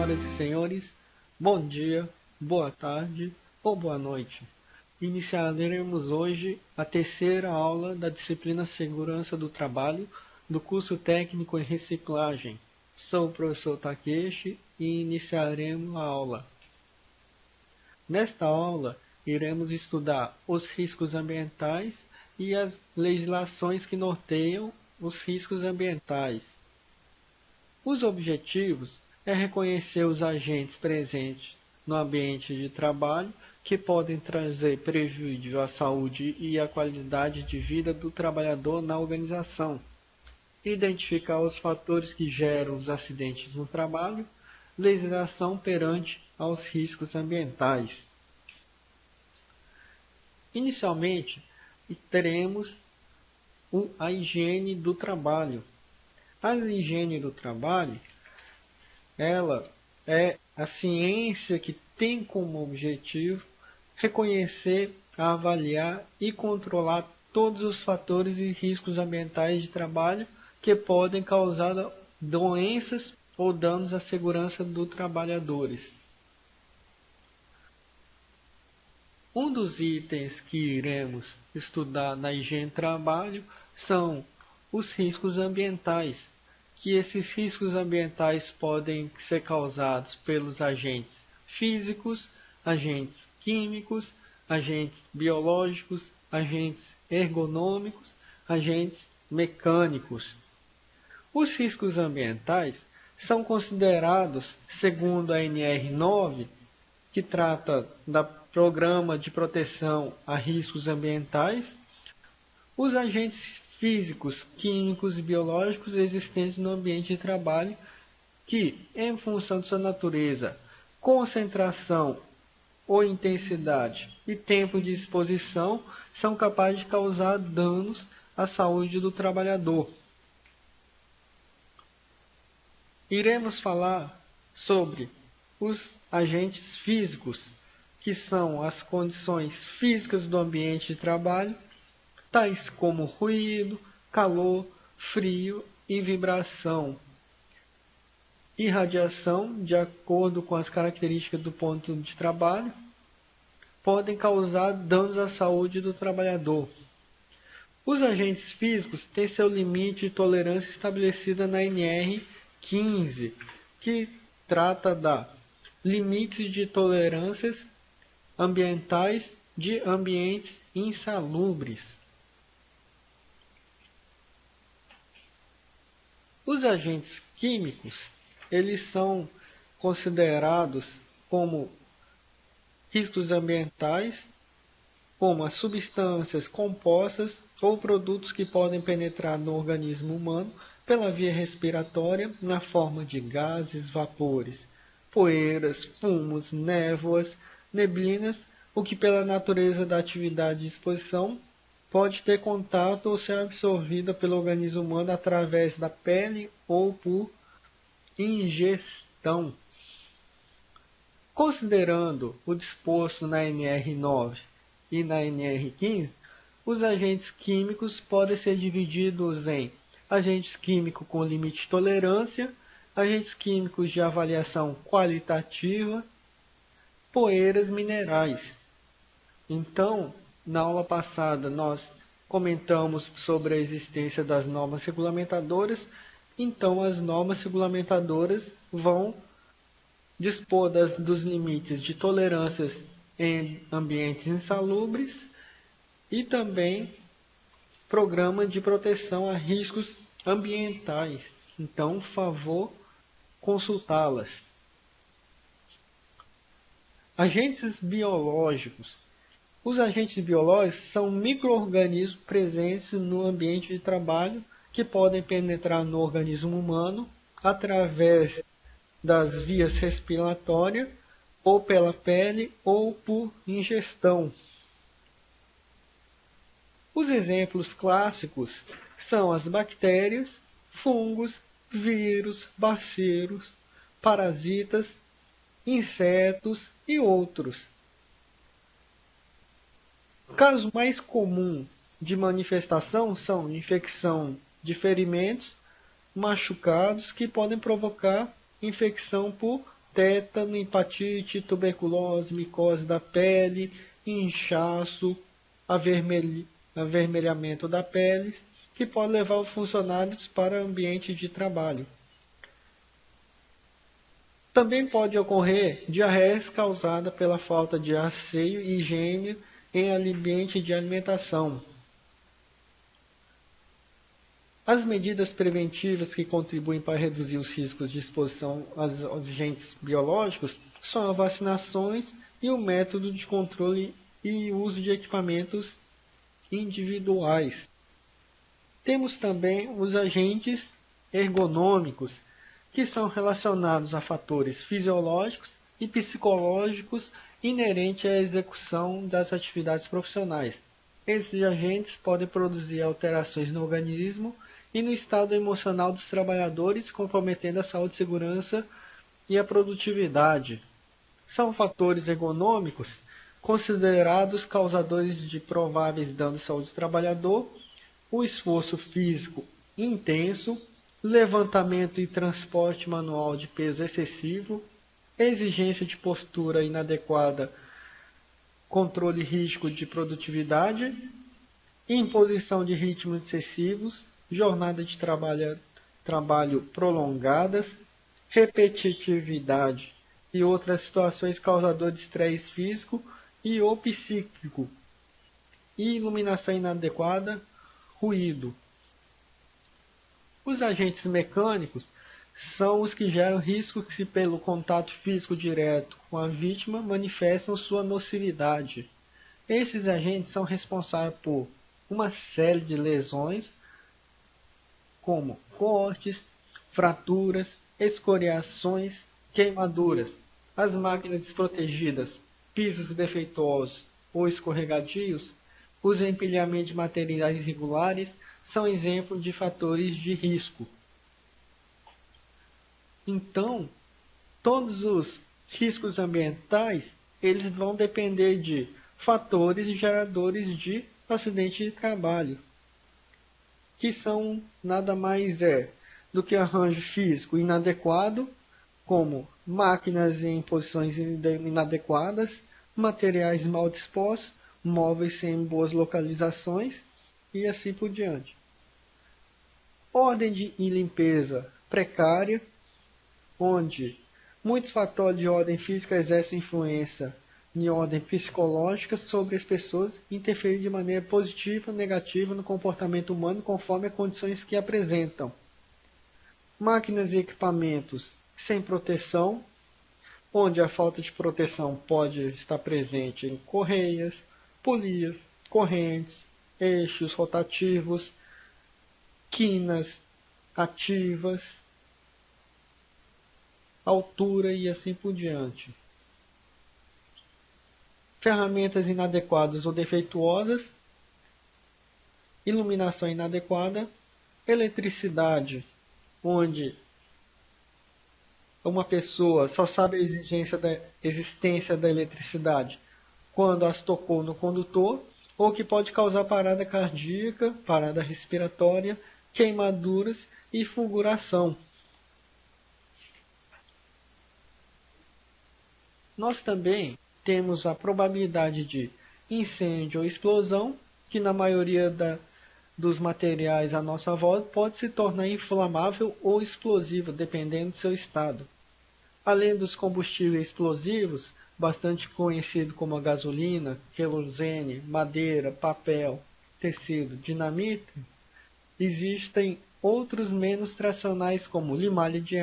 Senhoras e senhores, bom dia, boa tarde ou boa noite. Iniciaremos hoje a terceira aula da disciplina Segurança do Trabalho do curso técnico em reciclagem. Sou o professor Takeshi e iniciaremos a aula. Nesta aula, iremos estudar os riscos ambientais e as legislações que norteiam os riscos ambientais. Os objetivos é reconhecer os agentes presentes no ambiente de trabalho que podem trazer prejuízo à saúde e à qualidade de vida do trabalhador na organização, identificar os fatores que geram os acidentes no trabalho, legislação perante aos riscos ambientais. Inicialmente, teremos a higiene do trabalho. A higiene do trabalho, ela é a ciência que tem como objetivo reconhecer, avaliar e controlar todos os fatores e riscos ambientais de trabalho que podem causar doenças ou danos à segurança dos trabalhadores. Um dos itens que iremos estudar na higiene do trabalho são os riscos ambientais, que esses riscos ambientais podem ser causados pelos agentes físicos, agentes químicos, agentes biológicos, agentes ergonômicos, agentes mecânicos. Os riscos ambientais são considerados, segundo a NR9, que trata do Programa de Proteção a Riscos Ambientais, os agentes físicos, químicos e biológicos existentes no ambiente de trabalho que, em função de sua natureza, concentração ou intensidade e tempo de exposição, são capazes de causar danos à saúde do trabalhador. Iremos falar sobre os agentes físicos, que são as condições físicas do ambiente de trabalho, tais como ruído, calor, frio e vibração. E radiação, de acordo com as características do ponto de trabalho, podem causar danos à saúde do trabalhador. Os agentes físicos têm seu limite de tolerância estabelecida na NR15, que trata da limites de tolerâncias ambientais de ambientes insalubres. Os agentes químicos, eles são considerados como riscos ambientais, como as substâncias compostas ou produtos que podem penetrar no organismo humano pela via respiratória na forma de gases, vapores, poeiras, fumos, névoas, neblinas, o que pela natureza da atividade de exposição pode ter contato ou ser absorvida pelo organismo humano através da pele ou por ingestão. Considerando o disposto na NR9 e na NR15, os agentes químicos podem ser divididos em agentes químicos com limite de tolerância, agentes químicos de avaliação qualitativa, poeiras minerais. Então, na aula passada, nós comentamos sobre a existência das normas regulamentadoras. Então, as normas regulamentadoras vão dispor dos limites de tolerâncias em ambientes insalubres e também programa de proteção a riscos ambientais. Então, por favor, consultá-las. Agentes biológicos. Os agentes biológicos são micro-organismos presentes no ambiente de trabalho que podem penetrar no organismo humano através das vias respiratórias, ou pela pele, ou por ingestão. Os exemplos clássicos são as bactérias, fungos, vírus, bacilos, parasitas, insetos e outros. O caso mais comum de manifestação são infecção de ferimentos, machucados que podem provocar infecção por tétano, hepatite, tuberculose, micose da pele, inchaço, avermelhamento da pele, que pode levar os funcionários para ambiente de trabalho. Também pode ocorrer diarreias causadas pela falta de asseio e higiene em ambiente de alimentação. As medidas preventivas que contribuem para reduzir os riscos de exposição aos agentes biológicos são as vacinações e o método de controle e uso de equipamentos individuais. Temos também os agentes ergonômicos, que são relacionados a fatores fisiológicos e psicológicos inerentes à execução das atividades profissionais. Esses agentes podem produzir alterações no organismo e no estado emocional dos trabalhadores, comprometendo a saúde, segurança e a produtividade. São fatores ergonômicos considerados causadores de prováveis danos à saúde do trabalhador: o esforço físico intenso, levantamento e transporte manual de peso excessivo, exigência de postura inadequada, controle rígido de produtividade, imposição de ritmos excessivos, jornada de trabalho prolongadas, repetitividade e outras situações causadoras de estresse físico e ou psíquico, e iluminação inadequada, ruído. Os agentes mecânicos são os que geram risco que, pelo contato físico direto com a vítima, manifestam sua nocividade. Esses agentes são responsáveis por uma série de lesões, como cortes, fraturas, escoriações, queimaduras. As máquinas desprotegidas, pisos defeituosos ou escorregadios, os empilhamentos de materiais irregulares são exemplos de fatores de risco. Então, todos os riscos ambientais, eles vão depender de fatores geradores de acidente de trabalho, que são nada mais do que arranjo físico inadequado, como máquinas em posições inadequadas, materiais mal dispostos, móveis sem boas localizações e assim por diante. Ordem e limpeza precária, onde muitos fatores de ordem física exercem influência em ordem psicológica sobre as pessoas, interferindo de maneira positiva ou negativa no comportamento humano conforme as condições que apresentam. Máquinas e equipamentos sem proteção, onde a falta de proteção pode estar presente em correias, polias, correntes, eixos rotativos, quinas ativas, altura e assim por diante. Ferramentas inadequadas ou defeituosas, iluminação inadequada, eletricidade, onde uma pessoa só sabe a existência da eletricidade quando as tocou no condutor, ou que pode causar parada cardíaca, parada respiratória, queimaduras e fulguração. Nós também temos a probabilidade de incêndio ou explosão, que na maioria dos materiais à nossa volta pode se tornar inflamável ou explosivo, dependendo do seu estado. Além dos combustíveis explosivos, bastante conhecido como a gasolina, querosene, madeira, papel, tecido, dinamite, existem outros menos tradicionais como limalha de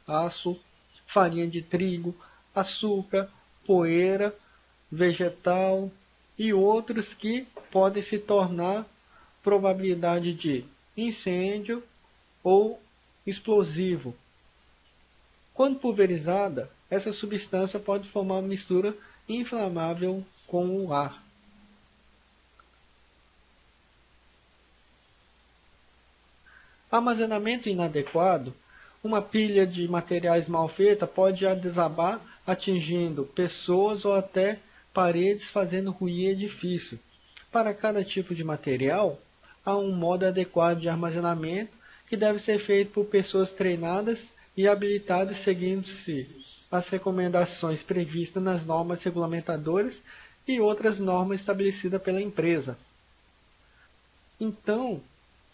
aço, farinha de trigo, açúcar, poeira, vegetal e outros que podem se tornar probabilidade de incêndio ou explosivo. Quando pulverizada, essa substância pode formar uma mistura inflamável com o ar. Armazenamento inadequado. Uma pilha de materiais mal feita pode desabar, atingindo pessoas ou até paredes, fazendo ruir edifício. Para cada tipo de material, há um modo adequado de armazenamento que deve ser feito por pessoas treinadas e habilitadas, seguindo-se as recomendações previstas nas normas regulamentadoras e outras normas estabelecidas pela empresa. Então,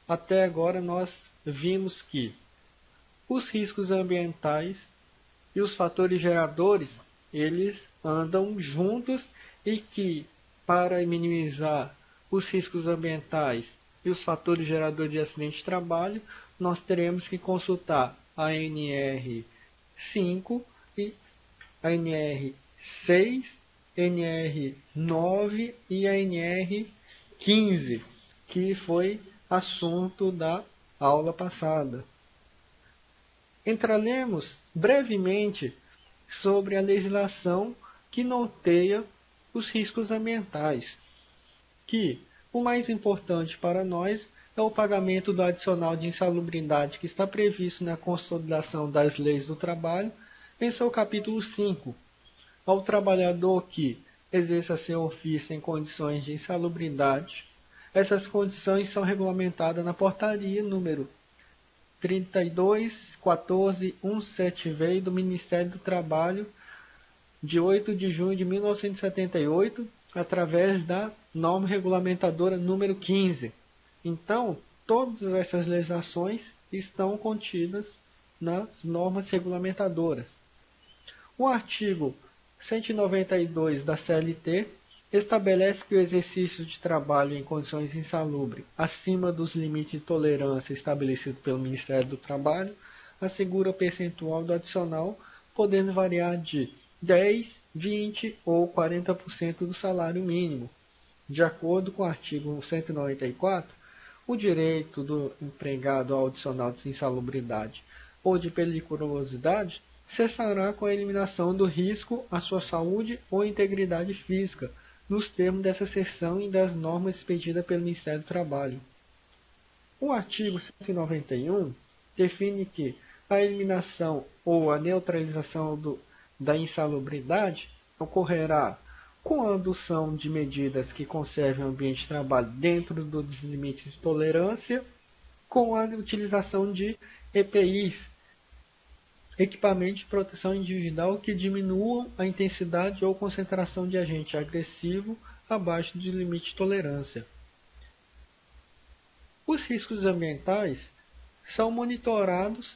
até agora nós vimos que os riscos ambientais e os fatores geradores, eles andam juntos e que, para minimizar os riscos ambientais e os fatores geradores de acidente de trabalho, nós teremos que consultar a NR5 e a NR6, NR9 e a NR15, que foi assunto da aula passada. Entraremos brevemente sobre a legislação que norteia os riscos ambientais, que o mais importante para nós é o pagamento do adicional de insalubridade que está previsto na Consolidação das Leis do Trabalho, em seu capítulo 5. Ao trabalhador que exerça seu ofício em condições de insalubridade, essas condições são regulamentadas na portaria número 32.14.170 do Ministério do Trabalho, de 8 de junho de 1978, através da norma regulamentadora número 15. Então, todas essas legislações estão contidas nas normas regulamentadoras. O artigo 192 da CLT estabelece que o exercício de trabalho em condições insalubres, acima dos limites de tolerância estabelecidos pelo Ministério do Trabalho, assegura o percentual do adicional, podendo variar de 10%, 20% ou 40% do salário mínimo. De acordo com o artigo 194, o direito do empregado ao adicional de insalubridade ou de periculosidade cessará com a eliminação do risco à sua saúde ou integridade física, nos termos dessa seção e das normas expedidas pelo Ministério do Trabalho. O artigo 191 define que a eliminação ou a neutralização da insalubridade ocorrerá com a adoção de medidas que conservem o ambiente de trabalho dentro dos limites de tolerância, com a utilização de EPIs, equipamentos de proteção individual que diminuam a intensidade ou concentração de agente agressivo abaixo do limite de tolerância. Os riscos ambientais são monitorados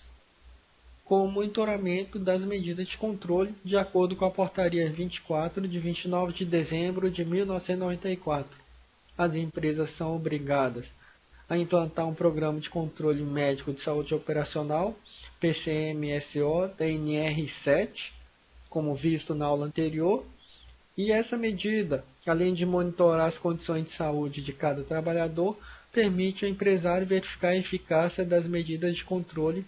com o monitoramento das medidas de controle de acordo com a Portaria 24 de 29 de dezembro de 1994. As empresas são obrigadas a implantar um programa de controle médico de saúde operacional, PCMSO da NR7, como visto na aula anterior, e essa medida, além de monitorar as condições de saúde de cada trabalhador, permite ao empresário verificar a eficácia das medidas de controle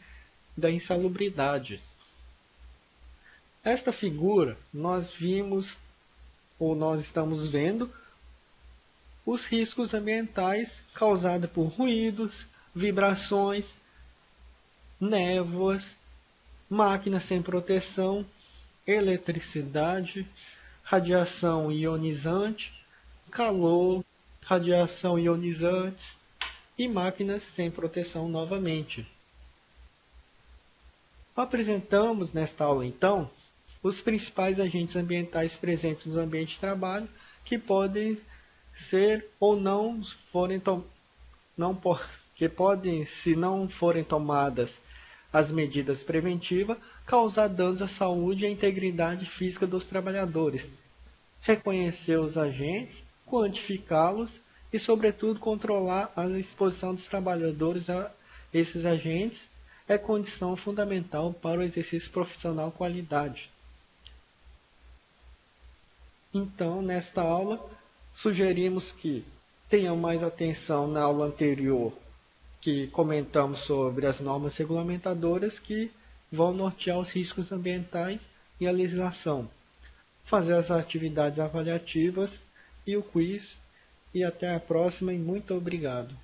da insalubridade. Esta figura, nós vimos, ou nós estamos vendo, os riscos ambientais causados por ruídos, vibrações, névoas, máquinas sem proteção, eletricidade, radiação ionizante, calor, radiação ionizante e máquinas sem proteção novamente. Apresentamos nesta aula, então, os principais agentes ambientais presentes no ambiente de trabalho que podem ser ou não forem que podem, se não forem tomadas as medidas preventivas, causar danos à saúde e à integridade física dos trabalhadores. Reconhecer os agentes, quantificá-los e, sobretudo, controlar a exposição dos trabalhadores a esses agentes é condição fundamental para o exercício profissional com qualidade. Então, nesta aula, sugerimos que tenham mais atenção na aula anterior, que comentamos sobre as normas regulamentadoras que vão nortear os riscos ambientais e a legislação. Fazer as atividades avaliativas e o quiz. E até a próxima e muito obrigado.